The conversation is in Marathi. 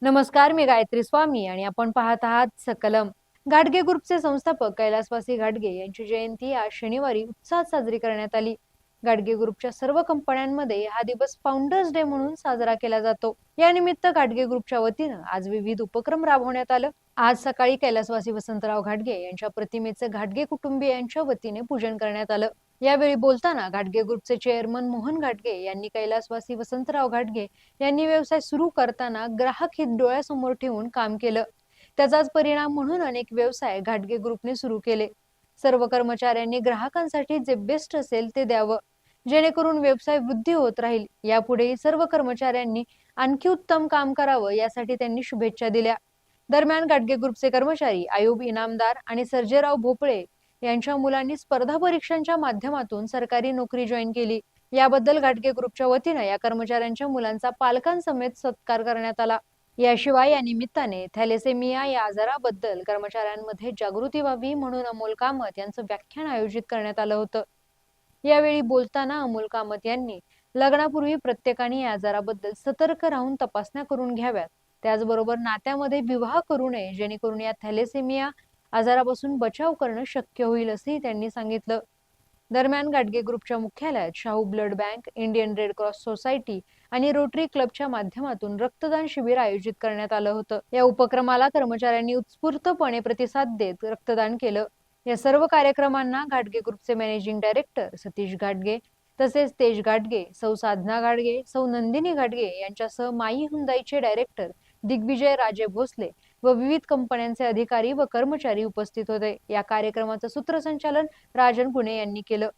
नमस्कार, मी गायत्री स्वामी आणि आपण पाहत आहात सकलम. घाटगे ग्रुपचे संस्थापक कैलासवासी घाटगे यांची जयंती आज शनिवारी उत्साहात साजरी करण्यात आली. घाटगे ग्रुपच्या सर्व कंपन्यांमध्ये हा दिवस फाउंडर्स डे म्हणून साजरा केला जातो. या निमित्त घाटगे ग्रुपच्या वतीनं आज विविध उपक्रम राबवण्यात आलं. आज सकाळी कैलासवासी वसंतराव घाटगे यांच्या प्रतिमेचं घाटगे कुटुंबियांच्या वतीने पूजन करण्यात आलं. यावेळी बोलताना घाटगे ग्रुपचे चेअरमन मोहन घाटगे यांनी कैलासवासी वसंतराव घाटगे यांनी व्यवसाय सुरू करताना ग्राहक हित डोळ्यासमोर ठेवून काम केलं. त्याचाच परिणाम म्हणून अनेक व्यवसाय घाटगे ग्रुपने सुरू केले. सर्व कर्मचाऱ्यांनी ग्राहकांसाठी जे बेस्ट असेल ते द्यावं, जेणेकरून व्यवसाय वृद्धी होत राहील. यापुढेही सर्व कर्मचाऱ्यांनी आणखी उत्तम काम करावं यासाठी त्यांनी शुभेच्छा दिल्या. दरम्यान घाटगे ग्रुपचे कर्मचारी आयुब इनामदार आणि सर्जेराव भोपळे यांच्या मुलांनी स्पर्धा परीक्षांच्या माध्यमातून सरकारी नोकरी जॉईन केली. याबद्दल घाटगे ग्रुपच्या वतीनं या कर्मचाऱ्यांच्या मुलांचा पालकांसमेत सत्कार करण्यात आला. याशिवाय या निमित्ताने थॅलेसेमिया या आजाराबद्दल कर्मचाऱ्यांमध्ये जागृती व्हावी म्हणून अमोल कामत यांचं व्याख्यान आयोजित करण्यात आलं होतं. यावेळी बोलताना अमोल कामत यांनी लग्नापूर्वी प्रत्येकाने या आजाराबद्दल सतर्क राहून तपासण्या करून घ्याव्यात. त्याचबरोबर नात्यामध्ये विवाह करू नये, जेणेकरून या थॅलेसेमिया आजारापासून बचाव करणं शक्य होईल असंही त्यांनी सांगितलं. दरम्यान घाटगे ग्रुपच्या मुख्यालयात Shahu blood bank, Indian red cross society आणि रोटरी क्लबच्या माध्यमातून रक्तदान शिबिर आयोजित करण्यात आलं होतं. या उपक्रमाला कर्मचाऱ्यांनी उत्स्फूर्तपणे प्रतिसाद देत रक्तदान केलं. या सर्व कार्यक्रमांना घाटगे ग्रुपचे मॅनेजिंग डायरेक्टर सतीश घाटगे, तसेच तेज घाटगे, सौ साधना घाटगे, सौ नंदिनी घाटगे यांच्यासह माई हुंदाईचे डायरेक्टर दिग्विजय राजे भोसले व विविध कंपन्यांचे अधिकारी व कर्मचारी उपस्थित होते. या कार्यक्रमाचं सूत्रसंचालन राजन पुणे यांनी केलं.